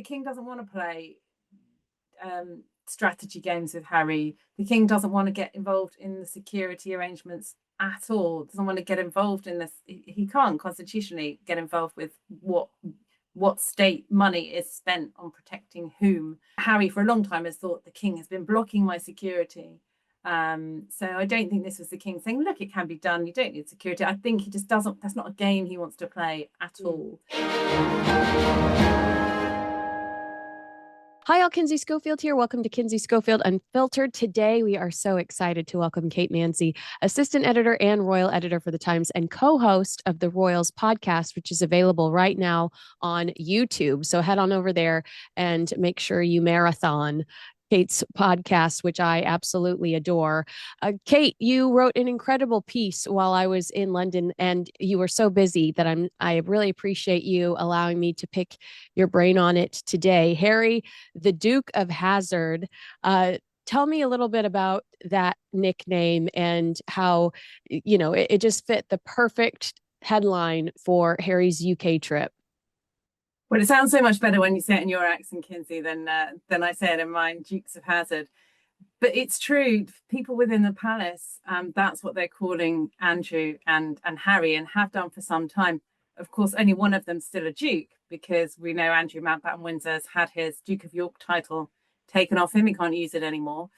king doesn't want to play strategy games with Harry. The king doesn't want to get involved in the security arrangements at all. Doesn't want to get involved in this. He can't constitutionally get involved with what state money is spent on protecting whom. Harry, for a long time, has thought the king has been blocking my security. So I don't think this was the king saying, look, it can be done. You don't need security. I think he just doesn't, that's not a game he wants to play at all. Hi, all. Kinsey Schofield here. Welcome to Kinsey Schofield Unfiltered. Today, we are so excited to welcome Kate Mansey, assistant editor and royal editor for The Times and co-host of the Royals podcast, which is available right now on YouTube. So head on over there and make sure you marathon Kate's podcast, which I absolutely adore. Kate, you wrote an incredible piece while I was in London, and you were so busy that I really appreciate you allowing me to pick your brain on it today. Harry, the Duke of Hazzard. Tell me a little bit about that nickname and how, it just fit the perfect headline for Harry's UK trip. Well, it sounds so much better when you say it in your accent, Kinsey, than I say it in mine, Dukes of Hazzard. But it's true, people within the palace, that's what they're calling Andrew and Harry, and have done for some time. Of course, only one of them's still a duke, because we know Andrew Mountbatten-Windsor's had his Duke of York title taken off him. He can't use it anymore.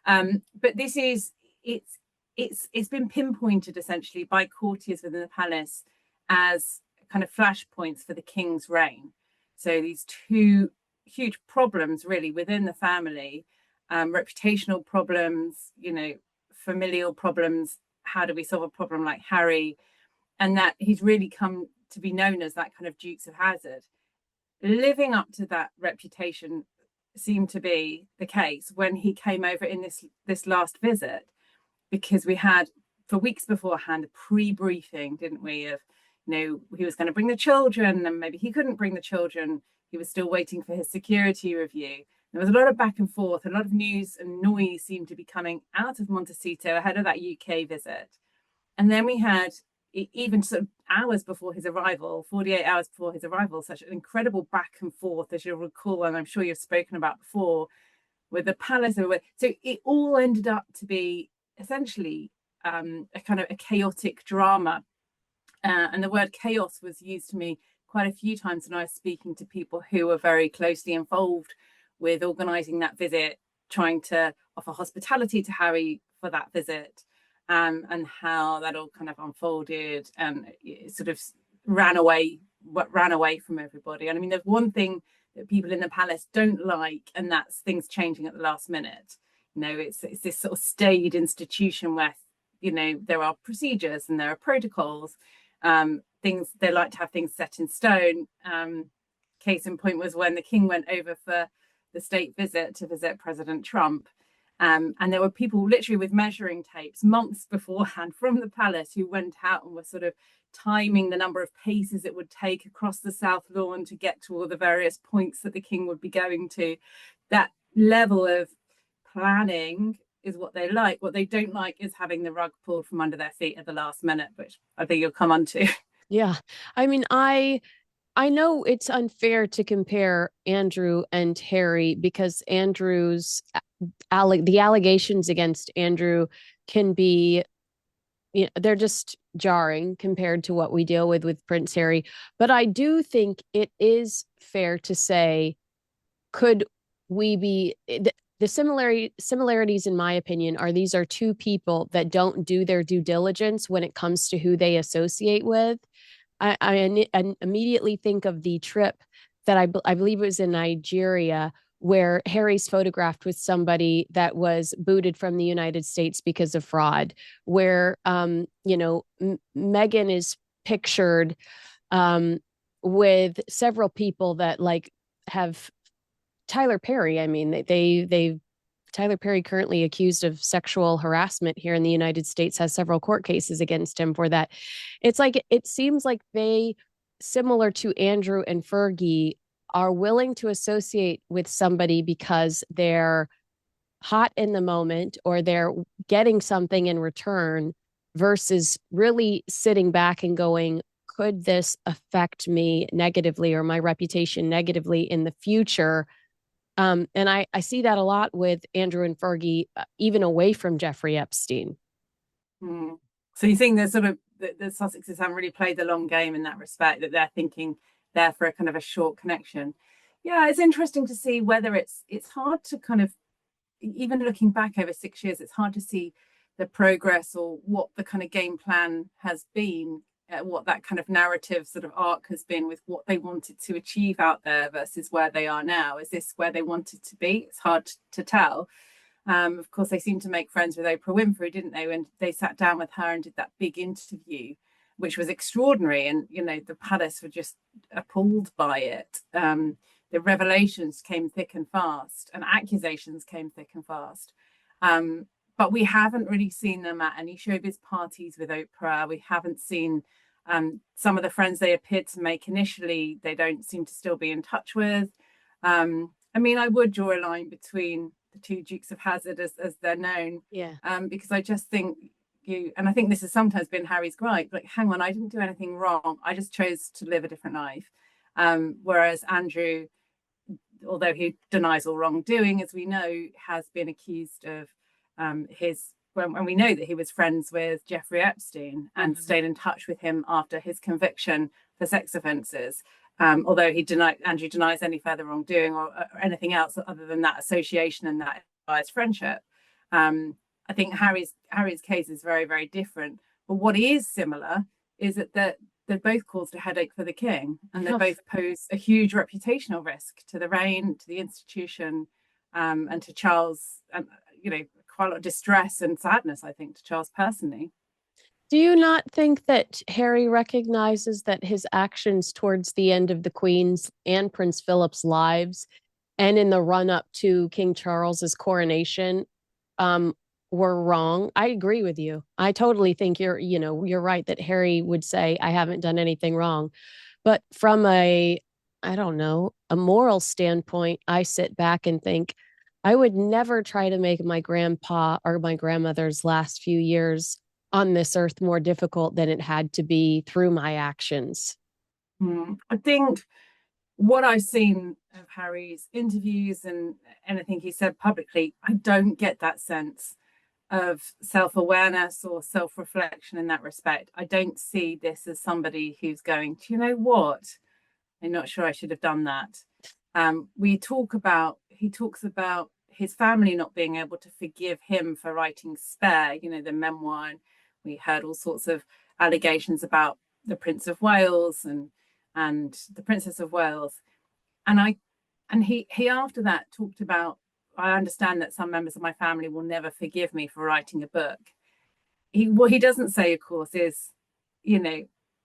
But this is, it's been pinpointed essentially by courtiers within the palace as kind of flashpoints for the king's reign. So these two huge problems really within the family, reputational problems, familial problems. How do we solve a problem like Harry? And that he's really come to be known as that kind of Dukes of Hazzard. Living up to that reputation seemed to be the case when he came over in this last visit, because we had, for weeks beforehand, a pre-briefing, didn't we, of he was going to bring the children, and maybe he couldn't bring the children. He was still waiting for his security review. There was a lot of back and forth. A lot of news and noise seemed to be coming out of Montecito ahead of that UK visit. And then we had, even sort of hours before his arrival, 48 hours before his arrival, such an incredible back and forth, as you'll recall, and I'm sure you've spoken about before, with the palace. So it all ended up to be essentially a kind of a chaotic drama. And the word chaos was used to me quite a few times when I was speaking to people who were very closely involved with organising that visit, trying to offer hospitality to Harry for that visit, and how that all kind of unfolded and sort of ran away from everybody. And I mean, there's one thing that people in the palace don't like, and that's things changing at the last minute. It's this sort of staid institution where there are procedures and there are protocols. Things, they like to have things set in stone. Case in point was when the king went over for the state visit to visit President Trump, and there were people literally with measuring tapes months beforehand from the palace who went out and were sort of timing the number of paces it would take across the South Lawn to get to all the various points that the king would be going to. That level of planning is what they like. What they don't like is having the rug pulled from under their feet at the last minute, which I think you'll come on to. Yeah. I mean, I know it's unfair to compare Andrew and Harry, because Andrew's the allegations against Andrew can be, they're just jarring compared to what we deal with Prince Harry. But I do think it is fair to say, could we be the similarities, in my opinion, are these are two people that don't do their due diligence when it comes to who they associate with. I immediately think of the trip that I believe it was in Nigeria, where Harry's photographed with somebody that was booted from the United States because of fraud, where, Meghan is pictured with several people that have Tyler Perry. I mean, they Tyler Perry, currently accused of sexual harassment here in the United States, has several court cases against him for that. It seems like they, similar to Andrew and Fergie, are willing to associate with somebody because they're hot in the moment or they're getting something in return, versus really sitting back and going, could this affect me negatively or my reputation negatively in the future? And I see that a lot with Andrew and Fergie, even away from Jeffrey Epstein. Hmm. So you think there's sort of the Sussexes haven't really played the long game in that respect, that they're thinking there for a kind of a short connection. Yeah, it's interesting to see whether it's hard to kind of, even looking back over 6 years, it's hard to see the progress or what the kind of game plan has been, what that kind of narrative sort of arc has been with what they wanted to achieve out there versus where they are now. Is this where they wanted to be? It's hard to tell. Of course, they seemed to make friends with Oprah Winfrey, didn't they? When they sat down with her and did that big interview, which was extraordinary. And, you know, the palace were just appalled by it. The revelations came thick and fast, and accusations came thick and fast. But we haven't really seen them at any showbiz parties with Oprah. We haven't seen some of the friends they appeared to make initially, they don't seem to still be in touch with. I mean, I would draw a line between the two Dukes of Hazzard, as they're known. Yeah. Because I just think and I think this has sometimes been Harry's gripe, like, hang on, I didn't do anything wrong. I just chose to live a different life. Whereas Andrew, although he denies all wrongdoing, as we know, has been accused of when we know that he was friends with Jeffrey Epstein and stayed in touch with him after his conviction for sex offences. Although Andrew denies any further wrongdoing or anything else other than that association and that biased friendship. I think Harry's case is very, very different. But what is similar is that they've both caused a headache for the king, and they both pose a huge reputational risk to the reign, to the institution, and to Charles, and quite a lot of distress and sadness, I think, to Charles personally. Do you not think that Harry recognizes that his actions towards the end of the Queen's and Prince Philip's lives and in the run up to King Charles's coronation were wrong? I agree with you. I totally think you're right that Harry would say, I haven't done anything wrong. But from I don't know, a moral standpoint, I sit back and think, I would never try to make my grandpa or my grandmother's last few years on this earth more difficult than it had to be through my actions. I think what I've seen of Harry's interviews and anything he said publicly, I don't get that sense of self-awareness or self-reflection in that respect. I don't see this as somebody who's going, do you know what? I'm not sure I should have done that. He talks about his family not being able to forgive him for writing Spare, the memoir. And we heard all sorts of allegations about the Prince of Wales and the Princess of Wales. And he after that talked about, I understand that some members of my family will never forgive me for writing a book. What he doesn't say, of course, is,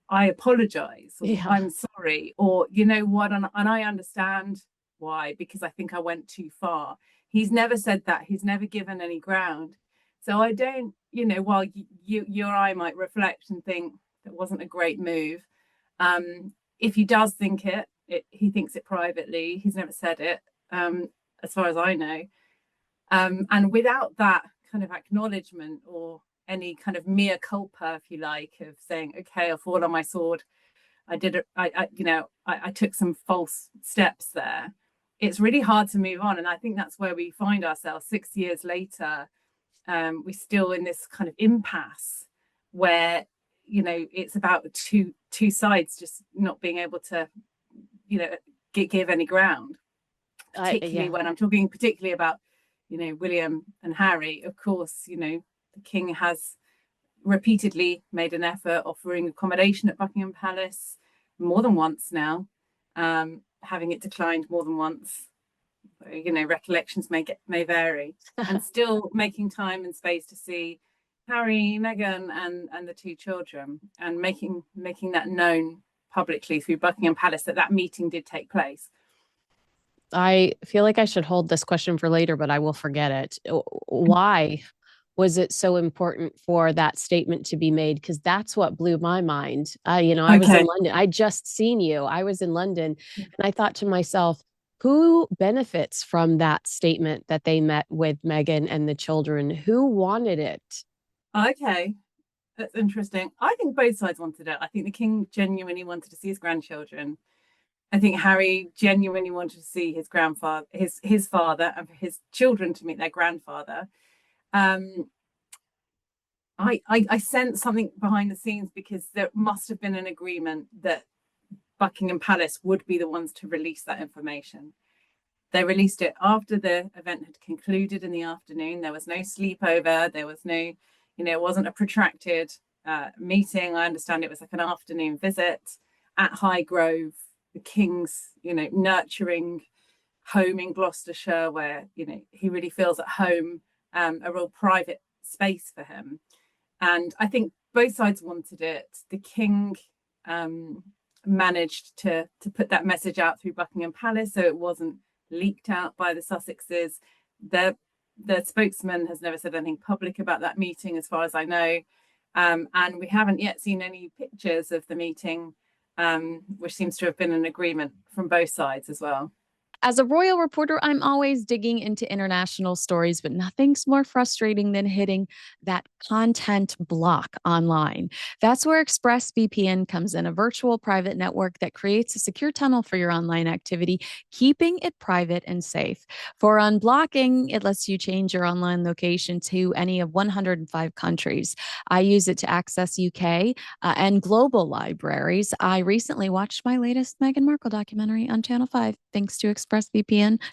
I apologize, or I'm sorry, or you know what, and I understand why, because I think I went too far. He's never said that. He's never given any ground. So I don't, while you or I might reflect and think that wasn't a great move, if he does think it, he thinks it privately. He's never said it, as far as I know. And without that kind of acknowledgement or any kind of mea culpa, if you like, of saying, okay, I'll fall on my sword. I did it. I took some false steps there. It's really hard to move on. And I think that's where we find ourselves 6 years later. We're still in this kind of impasse where, it's about two sides just not being able to, give any ground. Particularly when I'm talking particularly about, William and Harry. Of course, the king has repeatedly made an effort offering accommodation at Buckingham Palace more than once now, having it declined more than once. Recollections may vary, and still making time and space to see Harry, Meghan, and the two children, and making that known publicly through Buckingham Palace that meeting did take place. I feel like I should hold this question for later, but I will forget it. Why was it so important for that statement to be made? Because that's what blew my mind. I was in London. I just seen you. I was in London, and I thought to myself, who benefits from that statement that they met with Meghan and the children? Who wanted it? Okay. That's interesting. I think both sides wanted it. I think the king genuinely wanted to see his grandchildren. I think Harry genuinely wanted to see his grandfather, his father, and for his children to meet their grandfather. Um, I sense something behind the scenes because there must have been an agreement that Buckingham Palace would be the ones to release that information. They released it after the event had concluded in the afternoon. There was no sleepover. There was no, it wasn't a protracted meeting. I understand it was like an afternoon visit at Highgrove, the king's, nurturing home in Gloucestershire, where, he really feels at home, a real private space for him. And I think both sides wanted it. The king managed to put that message out through Buckingham Palace, so it wasn't leaked out by the Sussexes. The spokesman has never said anything public about that meeting, as far as I know. And we haven't yet seen any pictures of the meeting, which seems to have been an agreement from both sides as well. As a royal reporter, I'm always digging into international stories, but nothing's more frustrating than hitting that content block online. That's where ExpressVPN comes in, a virtual private network that creates a secure tunnel for your online activity, keeping it private and safe. For unblocking, it lets you change your online location to any of 105 countries. I use it to access UK and global libraries. I recently watched my latest Meghan Markle documentary on Channel 5, thanks to ExpressVPN.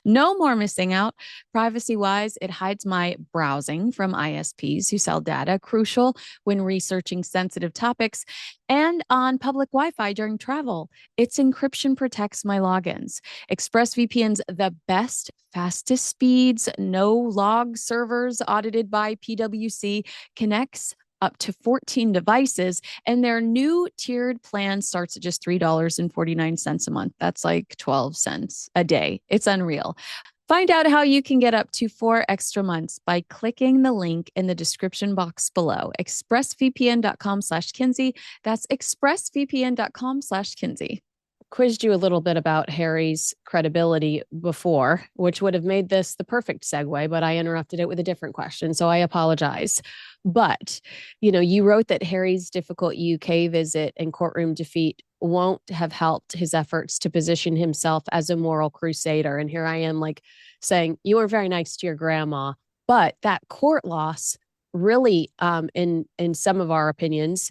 No more missing out. Privacy-wise, it hides my browsing from ISPs who sell data, crucial when researching sensitive topics, and on public Wi-Fi during travel. Its encryption protects my logins. ExpressVPN's the best, fastest speeds, no log servers audited by PwC, connects up to 14 devices, and their new tiered plan starts at just $3.49 a month. That's like 12 cents a day. It's unreal. Find out how you can get up to 4 extra months by clicking the link in the description box below. expressvpn.com/Kinsey. That's expressvpn.com/Kinsey. Quizzed you a little bit about Harry's credibility before, which would have made this the perfect segue, but I interrupted it with a different question, so I apologize. But, you wrote that Harry's difficult UK visit and courtroom defeat won't have helped his efforts to position himself as a moral crusader. And here I am like saying, you were very nice to your grandma, but that court loss really, in some of our opinions,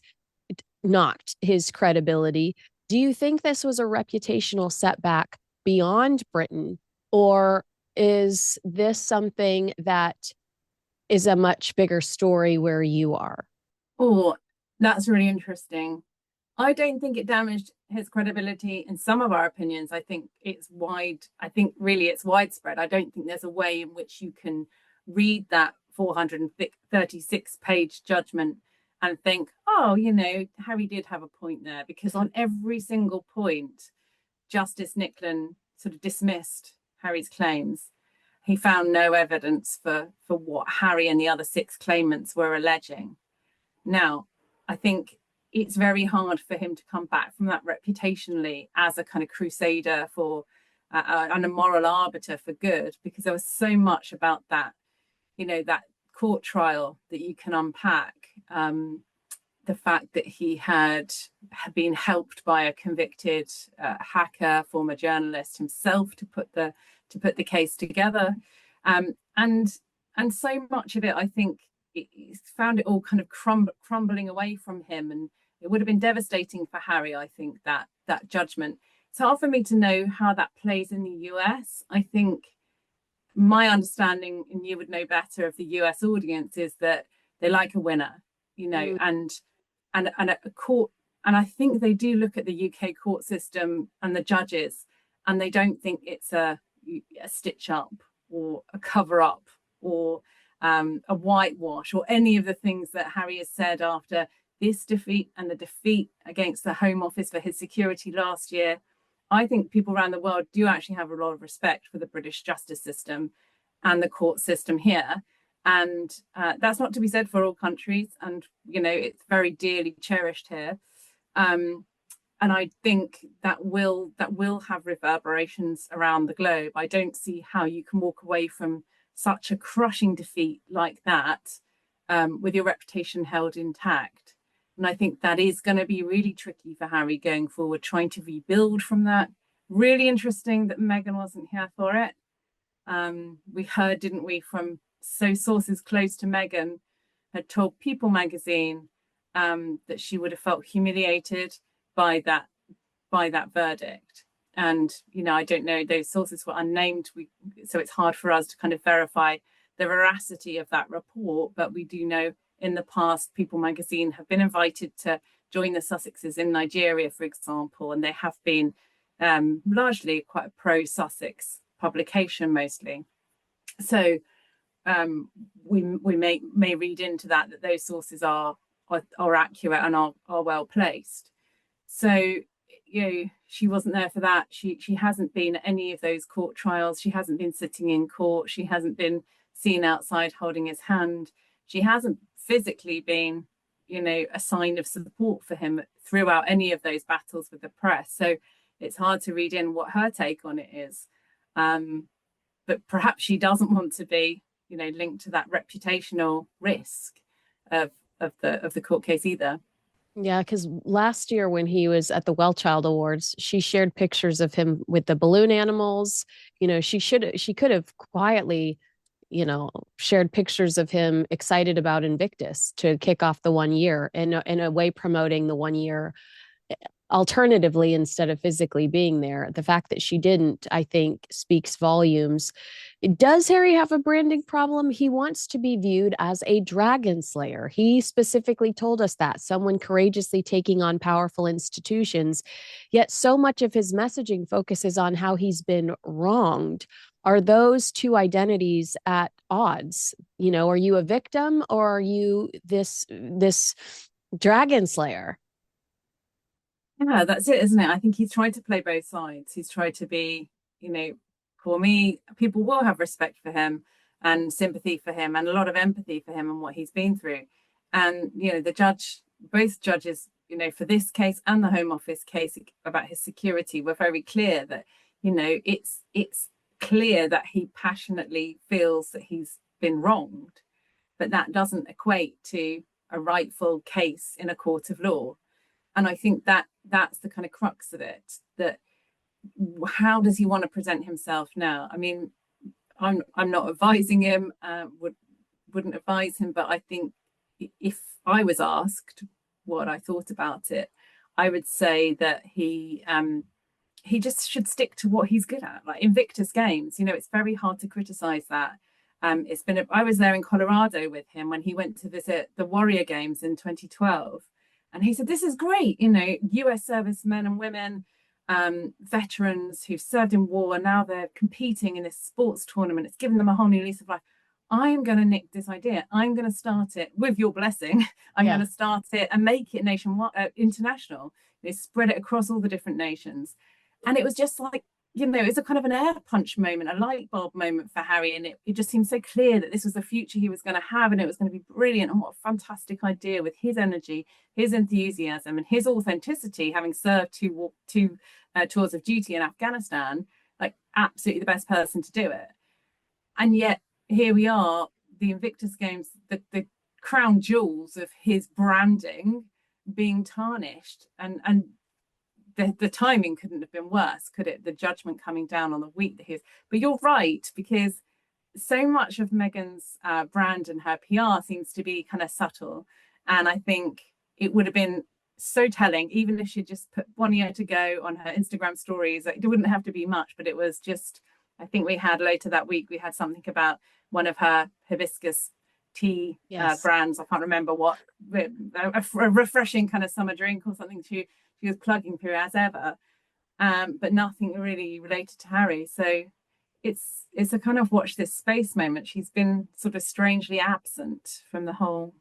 knocked his credibility. Do you think this was a reputational setback beyond Britain, or is this something that is a much bigger story where you are? Oh, that's really interesting. I don't think it damaged his credibility in some of our opinions. I think it's wide. I think really it's widespread. I don't think there's a way in which you can read that 436-page judgment and think, oh, Harry did have a point there, because on every single point, Justice Nicklin sort of dismissed Harry's claims. He found no evidence for what Harry and the other 6 claimants were alleging. Now, I think it's very hard for him to come back from that reputationally as a kind of crusader for and a moral arbiter for good, because there was so much about that, that court trial that you can unpack. The fact that he had been helped by a convicted hacker, former journalist himself, to put the case together, and so much of it, I think, he found it all kind of crumbling away from him, and it would have been devastating for Harry. I think that judgment. It's hard for me to know how that plays in the US. I think my understanding, and you would know better, of the US audience is that they like a winner, and a court, and I think they do look at the UK court system and the judges, and they don't think it's a stitch up or a cover up or a whitewash or any of the things that Harry has said after this defeat and the defeat against the Home Office for his security last year. I think people around the world do actually have a lot of respect for the British justice system and the court system here. And that's not to be said for all countries. And, it's very dearly cherished here. And I think that will have reverberations around the globe. I don't see how you can walk away from such a crushing defeat like that with your reputation held intact. And I think that is going to be really tricky for Harry going forward, trying to rebuild from that. Really interesting that Meghan wasn't here for it. We heard, didn't we, from sources close to Meghan had told People magazine that she would have felt humiliated by that verdict. And, I don't know, those sources were unnamed, so it's hard for us to kind of verify the veracity of that report. But we do know in the past, People magazine have been invited to join the Sussexes in Nigeria, for example, and they have been largely quite a pro-Sussex publication mostly. So we may read into that those sources are accurate and are well placed. So she wasn't there for that. She hasn't been at any of those court trials. She hasn't been sitting in court. She hasn't been seen outside holding his hand. She hasn't physically been, a sign of support for him throughout any of those battles with the press. So it's hard to read in what her take on it is. But perhaps she doesn't want to be, linked to that reputational risk of the court case either. Yeah, because last year when he was at the Well Child Awards, she shared pictures of him with the balloon animals. She could have quietly, shared pictures of him excited about Invictus to kick off the 1 year, and in a way promoting the 1 year alternatively instead of physically being there. The fact that she didn't, I think, speaks volumes. Does Harry have a branding problem? He wants to be viewed as a dragon slayer. He specifically told us that, someone courageously taking on powerful institutions, yet so much of his messaging focuses on how he's been wronged. Are those two identities at odds? Are you a victim or are you this dragon slayer? Yeah, that's it, isn't it? I think he's tried to play both sides. He's tried to be, for me, people will have respect for him and sympathy for him and a lot of empathy for him and what he's been through. And, both judges, for this case and the Home Office case about his security were very clear that, it's clear that he passionately feels that he's been wronged, but that doesn't equate to a rightful case in a court of law. And I think that's the kind of crux of it, that how does he want to present himself now? I mean, I'm not advising him, wouldn't advise him, but I think if I was asked what I thought about it, I would say that he just should stick to what he's good at, like Invictus Games. It's very hard to criticize that. I was there in Colorado with him when he went to visit the Warrior Games in 2012. And he said, this is great, US servicemen and women, veterans who've served in war, and now they're competing in this sports tournament. It's given them a whole new lease of life. I'm going to nick this idea. I'm going to start it with your blessing. I'm going to start it and make it nationwide, international. Spread it across all the different nations. And it was just like, it's a kind of an air punch moment, a light bulb moment for Harry. And it just seemed so clear that this was the future he was going to have, and it was going to be brilliant. And what a fantastic idea, with his energy, his enthusiasm, and his authenticity, having served two tours of duty in Afghanistan, like absolutely the best person to do it. And yet here we are, the Invictus Games, the crown jewels of his branding being tarnished, and the timing couldn't have been worse, could it? The judgment coming down on the week that he is. But you're right, because so much of Meghan's brand and her PR seems to be kind of subtle. And I think it would have been so telling, even if she just put 1 year to go on her Instagram stories. It wouldn't have to be much, but it was just, I think we had later that week, we had something about one of her hibiscus tea brands. I can't remember what, a refreshing kind of summer drink or something she was plugging through as ever, but nothing really related to Harry. So it's a kind of watch this space moment. She's been sort of strangely absent from the whole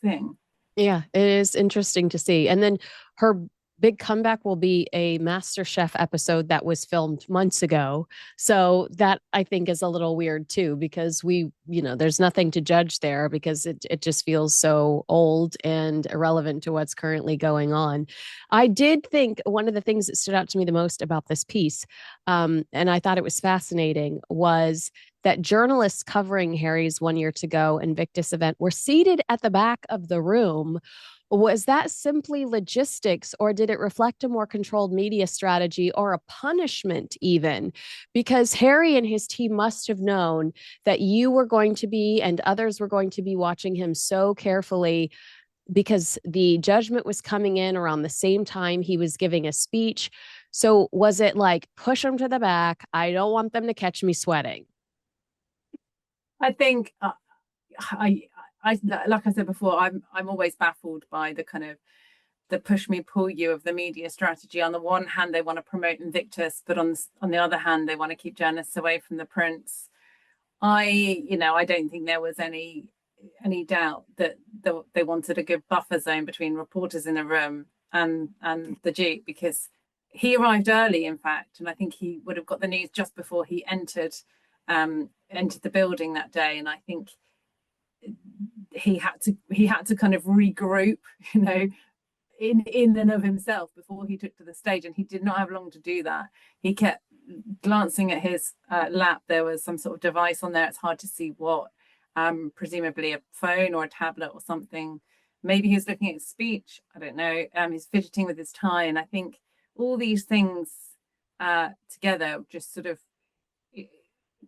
thing. Yeah, it is interesting to see. And then her big comeback will be a MasterChef episode that was filmed months ago. So that I think is a little weird too, because there's nothing to judge there, because it just feels so old and irrelevant to what's currently going on. I did think one of the things that stood out to me the most about this piece, and I thought it was fascinating, was that journalists covering Harry's 1 year to go Invictus event were seated at the back of the room Was that simply logistics, or did it reflect a more controlled media strategy or a punishment even? Because Harry and his team must have known that you were going to be and others were going to be watching him so carefully, because the judgment was coming in around the same time he was giving a speech. So was it like, push him to the back? I don't want them to catch me sweating. I think I like I said before, I'm always baffled by the kind of the push me pull you of the media strategy. On the one hand, they want to promote Invictus, but on the other hand, they want to keep journalists away from the prince. I don't think there was any doubt that they wanted a good buffer zone between reporters in the room and the Duke, because he arrived early, in fact, and I think he would have got the news just before he entered the building that day. And I think he had to kind of regroup, in and of himself before he took to the stage, and he did not have long to do that. He kept glancing at his lap. There was some sort of device on there. It's hard to see what, presumably a phone or a tablet or something. Maybe he was looking at his speech. I don't know. He's fidgeting with his tie, and I think all these things together just sort of.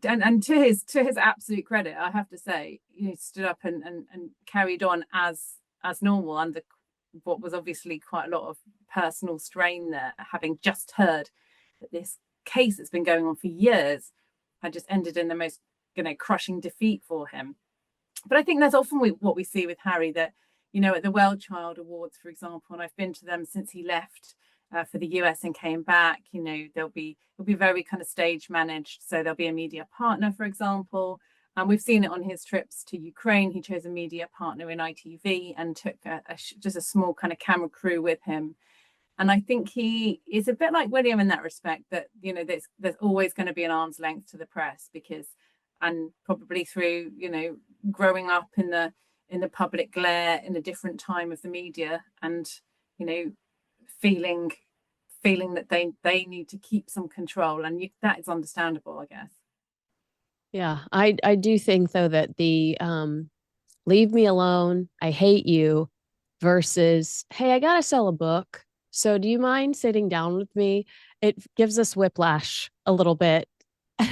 And to his absolute credit, I have to say, he stood up and carried on as normal under what was obviously quite a lot of personal strain there, having just heard that this case that's been going on for years had just ended in the most crushing defeat for him. But I think that's often what we see with Harry, that at the Well Child Awards, for example, and I've been to them since he left for the US and came back, it'll be very kind of stage managed. So there'll be a media partner, for example. And we've seen it on his trips to Ukraine. He chose a media partner in ITV and took just a small kind of camera crew with him. And I think he is a bit like William in that respect, that, there's always going to be an arm's length to the press, and probably through, growing up in the public glare in a different time of the media, and, feeling that they need to keep some control, and that is understandable, I guess. Yeah, I do think though that the leave me alone, I hate you, versus, hey, I gotta sell a book, so do you mind sitting down with me? It gives us whiplash a little bit.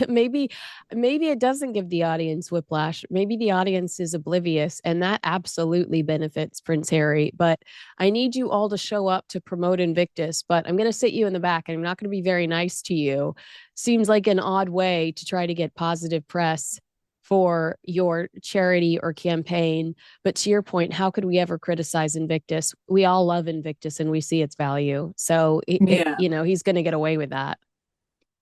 maybe it doesn't give the audience whiplash. Maybe the audience is oblivious, and that absolutely benefits Prince Harry. But I need you all to show up to promote Invictus, but I'm going to sit you in the back and I'm not going to be very nice to you. Seems like an odd way to try to get positive press for your charity or campaign. But to your point, how could we ever criticize Invictus? We all love Invictus and we see its value. So he's going to get away with that.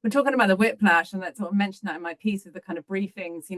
We're talking about the whiplash, and let's sort of mention that in my piece of the kind of briefings.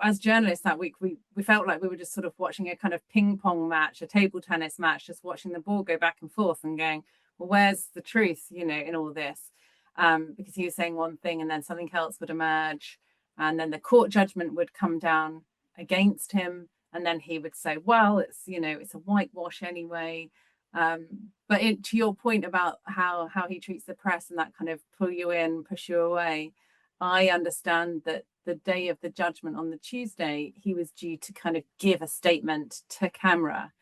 As journalists that week, we felt like we were just sort of watching a kind of ping pong match, a table tennis match, just watching the ball go back and forth and going, well, where's the truth, in all this? Because he was saying one thing and then something else would emerge, and then the court judgment would come down against him, and then he would say, well, it's a whitewash anyway. But to your point about how he treats the press and that kind of pull you in, push you away, I understand that the day of the judgment on the Tuesday, he was due to kind of give a statement to camera,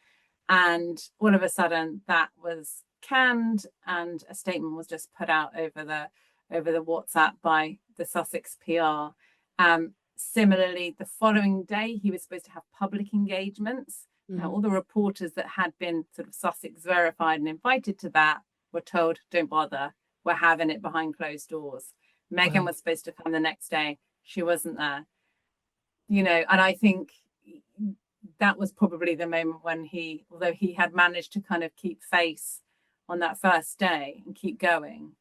and all of a sudden that was canned, and a statement was just put out over the WhatsApp by the Sussex PR. Similarly, the following day, he was supposed to have public engagements. Now, all the reporters that had been sort of Sussex verified and invited to that were told, don't bother, we're having it behind closed doors. Meghan was supposed to come the next day. She wasn't there. And I think that was probably the moment when although he had managed to kind of keep face on that first day and keep going,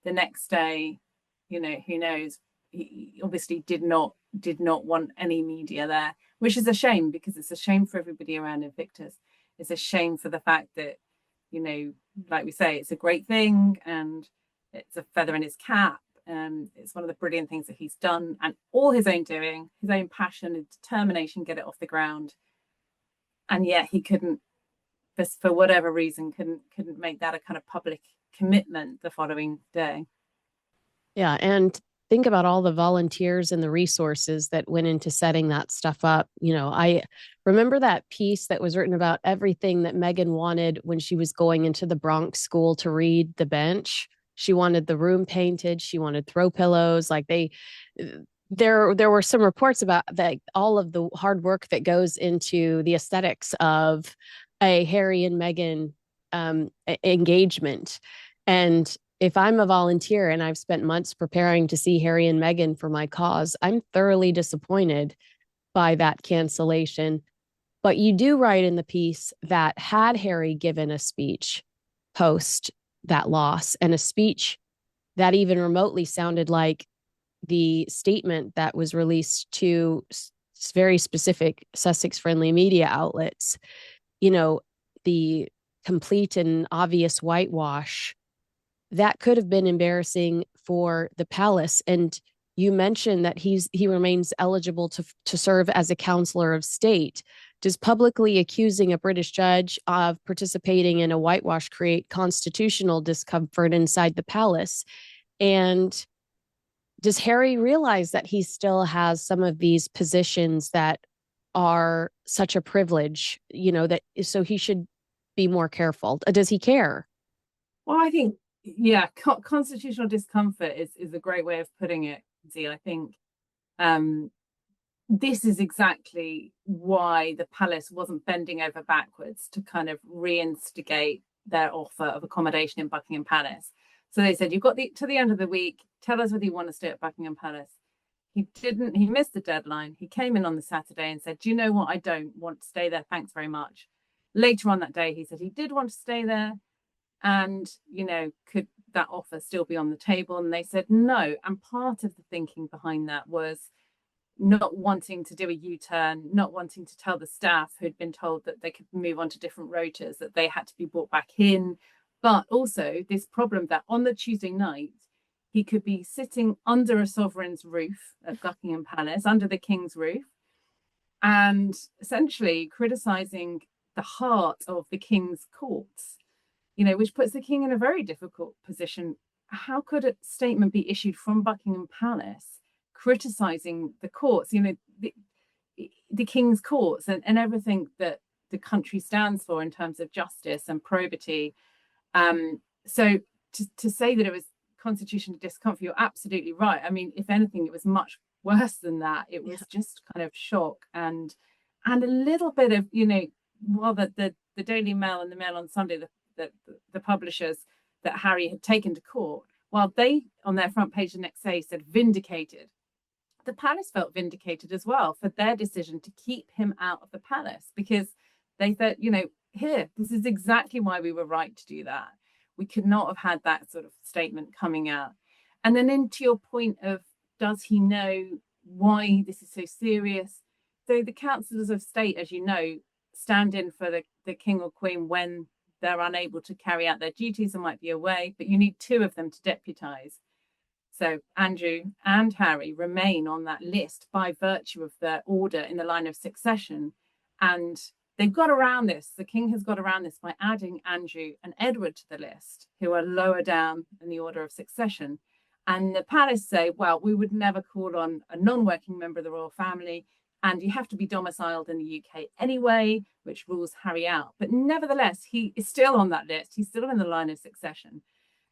the next day, who knows, he obviously did not want any media there, which is a shame, because it's a shame for everybody around Invictus. It's a shame for the fact that, like we say, it's a great thing and it's a feather in his cap. It's one of the brilliant things that he's done, and all his own doing, his own passion and determination, get it off the ground. And yet he couldn't, for whatever reason, couldn't make that a kind of public commitment the following day. Yeah, and think about all the volunteers and the resources that went into setting that stuff up. I remember that piece that was written about everything that Meghan wanted when she was going into the Bronx school to read The Bench. She wanted the room painted. She wanted throw pillows. There were some reports about that, all of the hard work that goes into the aesthetics of a Harry and Meghan engagement. And if I'm a volunteer and I've spent months preparing to see Harry and Meghan for my cause, I'm thoroughly disappointed by that cancellation. But you do write in the piece that had Harry given a speech post that loss, and a speech that even remotely sounded like the statement that was released to very specific Sussex friendly media outlets, the complete and obvious whitewash, that could have been embarrassing for the palace. And you mentioned that he remains eligible to serve as a counselor of state. Does publicly accusing a British judge of participating in a whitewash create constitutional discomfort inside the palace? And does Harry realize that he still has some of these positions that are such a privilege, that so he should be more careful? Does he care? Well, I think, constitutional discomfort is a great way of putting it, Z. I think this is exactly why the palace wasn't bending over backwards to kind of reinstigate their offer of accommodation in Buckingham Palace. So they said, you've got to the end of the week, tell us whether you want to stay at Buckingham Palace. He didn't, he missed the deadline. He came in on the Saturday and said, do you know what? I don't want to stay there. Thanks very much. Later on that day, he said he did want to stay there. And, could that offer still be on the table? And they said no. And part of the thinking behind that was not wanting to do a U-turn, not wanting to tell the staff who'd been told that they could move on to different rotas, that they had to be brought back in. But also this problem that on the Tuesday night, he could be sitting under a sovereign's roof at Buckingham Palace, under the king's roof, and essentially criticising the heart of the king's courts, which puts the king in a very difficult position. How could a statement be issued from Buckingham Palace criticising the courts, the king's courts and everything that the country stands for in terms of justice and probity? So to say that it was constitutional discomfort, you're absolutely right. I mean, if anything, it was much worse than that. It was just kind of shock and a little bit of, while the Daily Mail and the Mail on Sunday, the publishers that Harry had taken to court, while they on their front page the next day said vindicated, the palace felt vindicated as well for their decision to keep him out of the palace, because they thought, here, this is exactly why we were right to do that. We could not have had that sort of statement coming out. And then into your point of, does he know why this is so serious? So the councillors of state, as you know, stand in for the king or queen when they're unable to carry out their duties and might be away, but you need two of them to deputise. So Andrew and Harry remain on that list by virtue of their order in the line of succession. And they've got around this. The king has got around this by adding Andrew and Edward to the list, who are lower down in the order of succession. And the palace say, well, we would never call on a non-working member of the royal family, and you have to be domiciled in the UK anyway, which rules Harry out. But nevertheless, he is still on that list. He's still in the line of succession.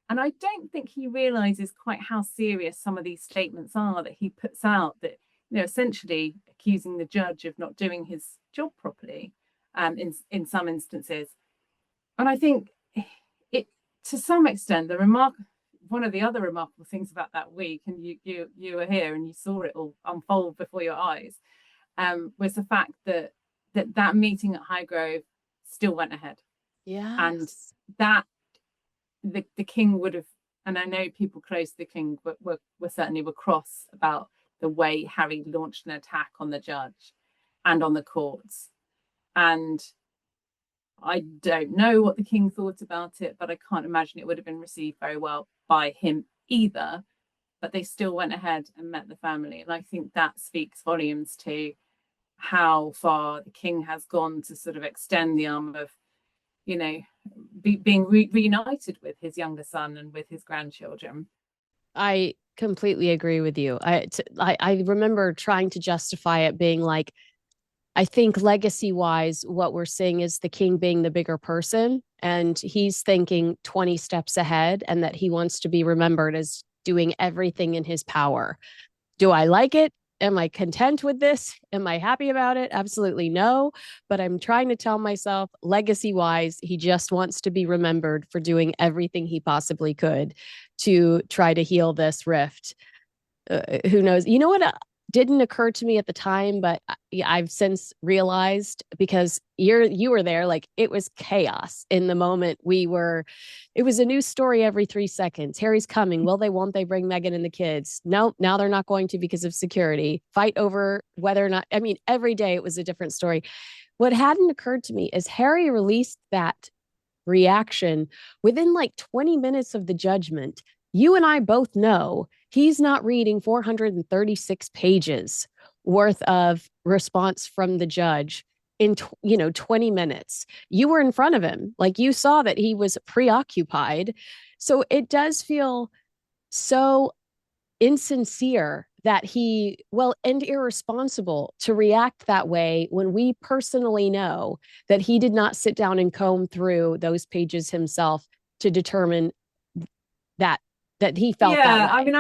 And I don't think he realizes quite how serious some of these statements are that he puts out, that, essentially accusing the judge of not doing his job properly in some instances. And I think it, to some extent, one of the other remarkable things about that week, and you were here and you saw it all unfold before your eyes, was the fact that meeting at Highgrove still went ahead. Yeah. And that the king would have, and I know people close to the king were certainly cross about the way Harry launched an attack on the judge and on the courts. And I don't know what the king thought about it, but I can't imagine it would have been received very well by him either. But they still went ahead and met the family. And I think that speaks volumes to how far the king has gone to sort of extend the arm of, being reunited with his younger son and with his grandchildren. I completely agree with you. I remember trying to justify it being like, I think legacy wise, what we're seeing is the king being the bigger person, and he's thinking 20 steps ahead, and that he wants to be remembered as doing everything in his power. Do I like it? Am I content with this? Am I happy about it? Absolutely no. But I'm trying to tell myself, legacy wise, he just wants to be remembered for doing everything he possibly could to try to heal this rift. Who knows? You know what? Didn't occur to me at the time, but I've since realized, because you were there, like it was chaos in the moment. It was a new story every 3 seconds. Harry's coming. Will they, won't they bring Meghan and the kids? No, now they're not going to because of security. Fight over whether or not, I mean, every day it was a different story. What hadn't occurred to me is Harry released that reaction within like 20 minutes of the judgment. You and I both know he's not reading 436 pages worth of response from the judge in 20 minutes. You were in front of him, like you saw that he was preoccupied. So it does feel so insincere that and irresponsible to react that way when we personally know that he did not sit down and comb through those pages himself to determine that he felt that way. I mean,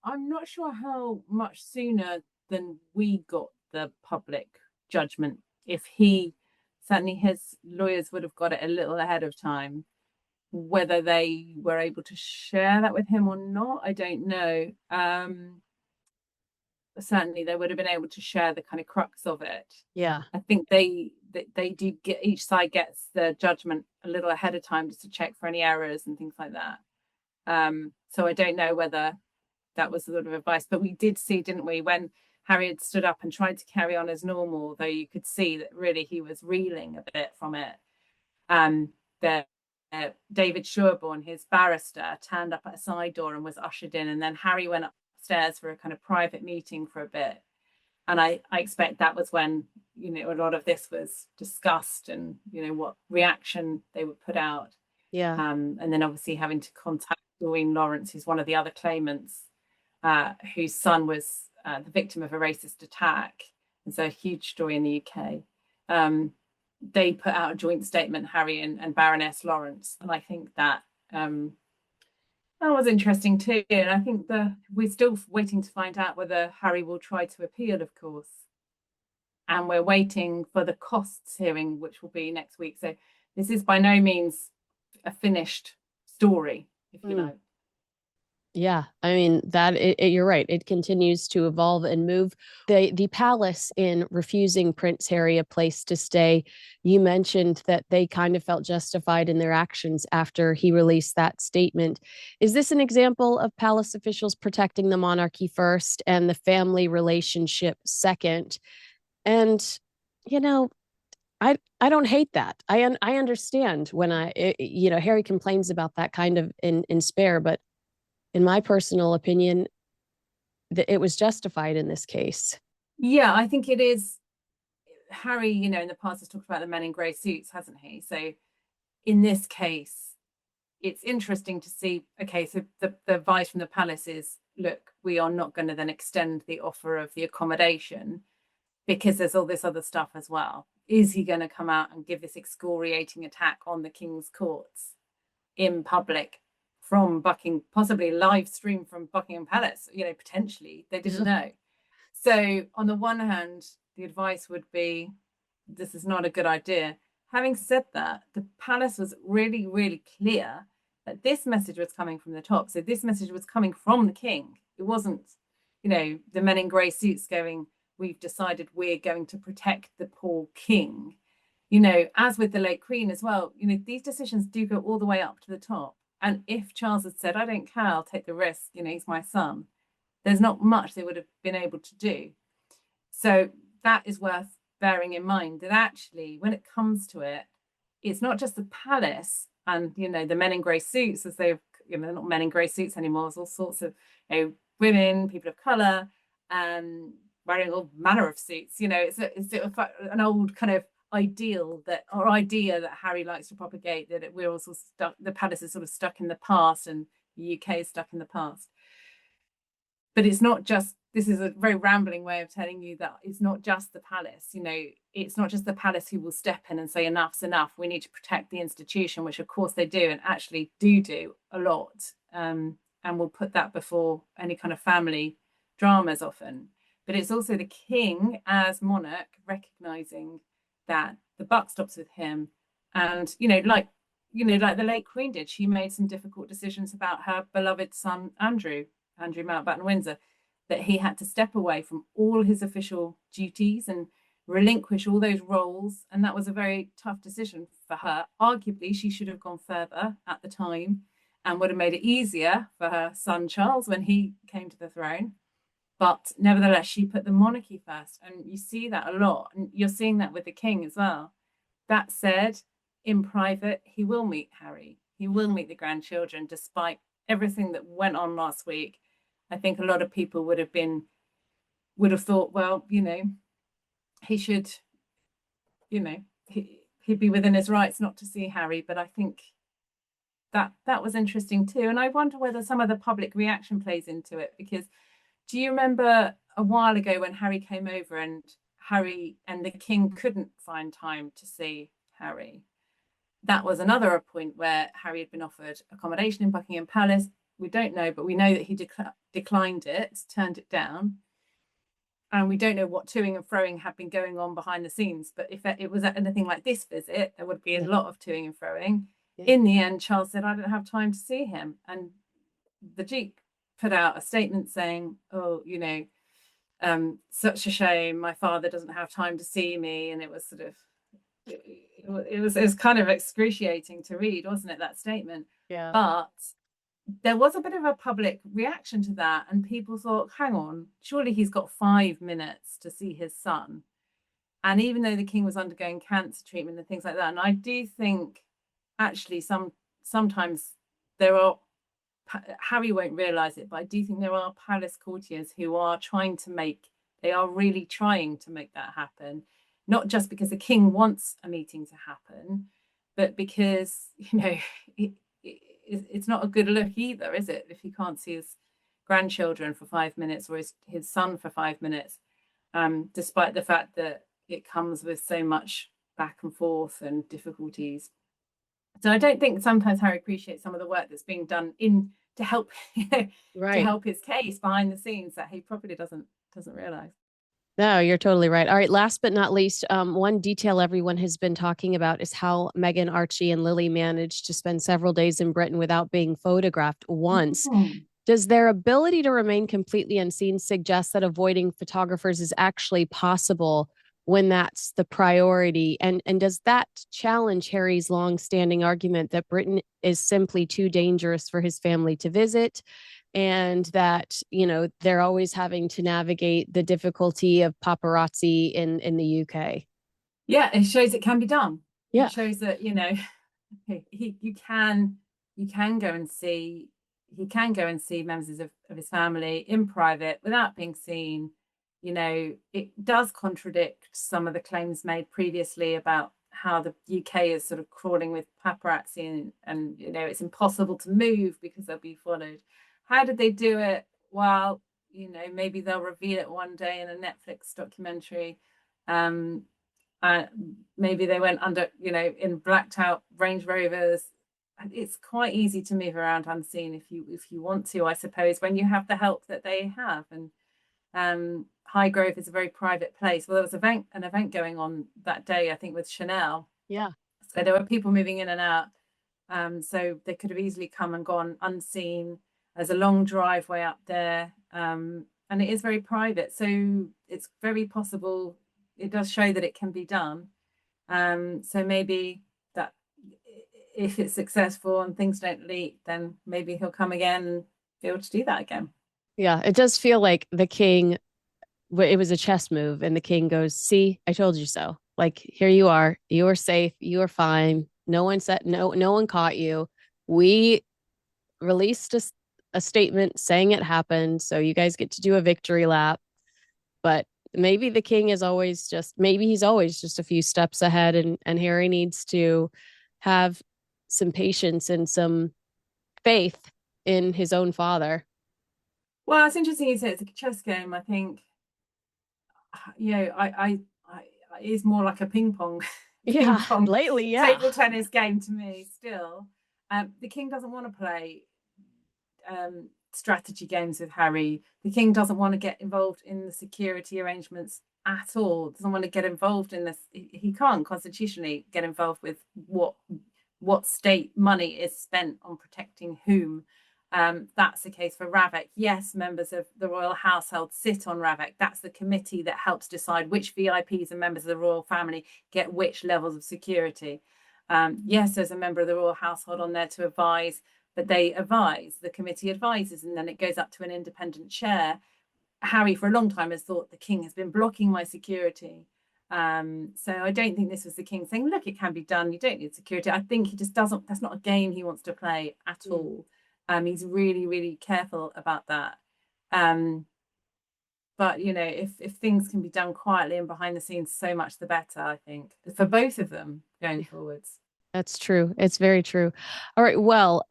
I'm not sure how much sooner than we got the public judgment. If certainly his lawyers would have got it a little ahead of time. Whether they were able to share that with him or not, I don't know. Certainly they would have been able to share the kind of crux of it. Yeah. I think they do get, each side gets the judgment a little ahead of time just to check for any errors and things like that. So I don't know whether that was sort of advice, but we did see, didn't we, when Harry had stood up and tried to carry on as normal, though you could see that really he was reeling a bit from it. David Sherborne, his barrister, turned up at a side door and was ushered in, and then Harry went upstairs for a kind of private meeting for a bit. And I expect that was when, a lot of this was discussed and, what reaction they would put out. Yeah. And then obviously having to contact Doreen Lawrence, who's one of the other claimants, whose son was the victim of a racist attack. And so a huge story in the UK. They put out a joint statement, Harry and Baroness Lawrence. And I think that that was interesting too. And I think we're still waiting to find out whether Harry will try to appeal, of course. And we're waiting for the costs hearing, which will be next week. So this is by no means a finished story, if you know. Yeah, I mean you're right. It continues to evolve and move. The palace, in refusing Prince Harry a place to stay, you mentioned that they kind of felt justified in their actions after he released that statement. Is this an example of palace officials protecting the monarchy first and the family relationship second? And I don't hate that. I understand when Harry complains about that kind of in spare, but in my personal opinion, it was justified in this case. Yeah, I think it is. Harry, in the past has talked about the men in grey suits, hasn't he? So in this case, it's interesting to see, okay, so the advice from the palace is, look, we are not going to then extend the offer of the accommodation because there's all this other stuff as well. Is he going to come out and give this excoriating attack on the King's courts in public from possibly live stream from Buckingham Palace? Potentially, they didn't know. So on the one hand, the advice would be, this is not a good idea. Having said that, the palace was really, really clear that this message was coming from the top. So this message was coming from the king. It wasn't, the men in grey suits going, we've decided we're going to protect the poor king. As with the late Queen as well, these decisions do go all the way up to the top. And if Charles had said, I don't care, I'll take the risk, he's my son, there's not much they would have been able to do. So that is worth bearing in mind, that actually, when it comes to it, it's not just the palace and, the men in grey suits, as they've, they're not men in grey suits anymore. There's all sorts of women, people of colour, wearing all manner of suits. It's an old kind of idea that Harry likes to propagate, that we're also stuck, the palace is sort of stuck in the past and the UK is stuck in the past. but it's not just, this is a very rambling way of telling you that it's not just the palace, you know, it's not just the palace who will step in and say enough's enough. We need to protect the institution, which of course they do and actually do a lot. And we'll put that before any kind of family dramas often. But it's also the king as monarch recognizing that the buck stops with him. And, like the late Queen did, she made some difficult decisions about her beloved son, Andrew Mountbatten-Windsor, that he had to step away from all his official duties and relinquish all those roles. And that was a very tough decision for her. Arguably, she should have gone further at the time and would have made it easier for her son, Charles, when he came to the throne. But nevertheless, she put the monarchy first. And you see that a lot. And you're seeing that with the king as well. That said, in private, he will meet Harry. He will meet the grandchildren, despite everything that went on last week. I think a lot of people would have thought, well, he should, he'd be within his rights not to see Harry. But I think that was interesting too. And I wonder whether some of the public reaction plays into it, because do you remember a while ago when Harry came over and Harry and the king couldn't find time to see Harry? That was another point where Harry had been offered accommodation in Buckingham Palace. We don't know, but we know that he declined it, turned it down. And we don't know what toing and froing had been going on behind the scenes. But if it was anything like this visit, there would be a lot of toing and froing. Yeah. In the end, Charles said, I don't have time to see him. And the Duke put out a statement saying, oh, such a shame, my father doesn't have time to see me. And it was sort of, it was kind of excruciating to read, wasn't it, that statement? Yeah. But there was a bit of a public reaction to that, and people thought, hang on, surely he's got 5 minutes to see his son. And even though the king was undergoing cancer treatment and things like that, and I do think actually sometimes there are, Harry won't realize it, but I do think there are palace courtiers who are really trying to make that happen, not just because the king wants a meeting to happen, but because, it's not a good look either, is it? If he can't see his grandchildren for 5 minutes or his son for 5 minutes, despite the fact that it comes with so much back and forth and difficulties. So I don't think sometimes Harry appreciates some of the work that's being done to help, right, to help his case behind the scenes that he probably doesn't realize. No, you're totally right. All right. Last but not least, one detail everyone has been talking about is how Meghan, Archie, and Lili managed to spend several days in Britain without being photographed once. Mm-hmm. Does their ability to remain completely unseen suggest that avoiding photographers is actually possible when that's the priority? And does that challenge Harry's long-standing argument that Britain is simply too dangerous for his family to visit, and that, they're always having to navigate the difficulty of paparazzi in the UK? Yeah, it shows it can be done. Yeah. It shows that, you can go and see, he can go and see members of his family in private without being seen. It does contradict some of the claims made previously about how the UK is sort of crawling with paparazzi and it's impossible to move because they'll be followed. How did they do it? Well, maybe they'll reveal it one day in a Netflix documentary. Maybe they went under, in blacked out Range Rovers. It's quite easy to move around unseen if you want to, I suppose, when you have the help that they have. And Highgrove is a very private place. Well, there was an event going on that day, I think, with Chanel. Yeah. So there were people moving in and out. So they could have easily come and gone unseen. There's a long driveway up there, and it is very private. So it's very possible. It does show that it can be done. So maybe that if it's successful and things don't leak, then maybe he'll come again and be able to do that again. Yeah, it does feel like the king, it was a chess move, and the king goes, see, I told you so. Like, here you are safe, you are fine. No one caught you. We released a statement saying it happened, so you guys get to do a victory lap. But maybe the king is always he's always just a few steps ahead, and Harry needs to have some patience and some faith in his own father. Well, it's interesting you say it's a chess game. I think, it is more like a ping pong Yeah, lately, yeah. table tennis game to me still. The king doesn't want to play strategy games with Harry. The king doesn't want to get involved in the security arrangements at all. Doesn't want to get involved in this. He can't constitutionally get involved with what state money is spent on protecting whom. That's the case for Ravek. Yes, members of the royal household sit on Ravek. That's the committee that helps decide which VIPs and members of the royal family get which levels of security. Yes, there's a member of the royal household on there to advise, but they advise, the committee advises, and then it goes up to an independent chair. Harry, for a long time, has thought the king has been blocking my security. So I don't think this was the king saying, look, it can be done. You don't need security. I think he just doesn't, that's not a game he wants to play at all. He's really, really careful about that. But, you know, if things can be done quietly and behind the scenes, so much the better, I think, for both of them going forwards. That's true. It's very true. All right. Well,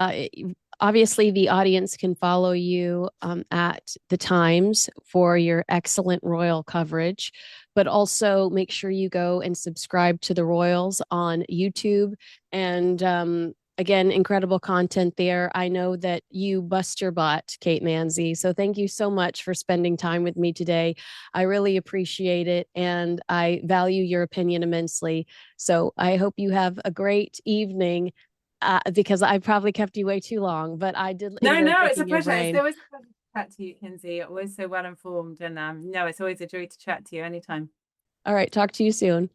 obviously, the audience can follow you at the Times for your excellent royal coverage, but also make sure you go and subscribe to the Royals on YouTube. And again, incredible content there. I know that you bust your butt, Kate Mansey. So thank you so much for spending time with me today. I really appreciate it, and I value your opinion immensely. So I hope you have a great evening. Because I probably kept you way too long, but I did. No, it's a pleasure. It's always a pleasure to chat to you, Kinsey. You're always so well informed, and no, it's always a joy to chat to you anytime. All right, talk to you soon.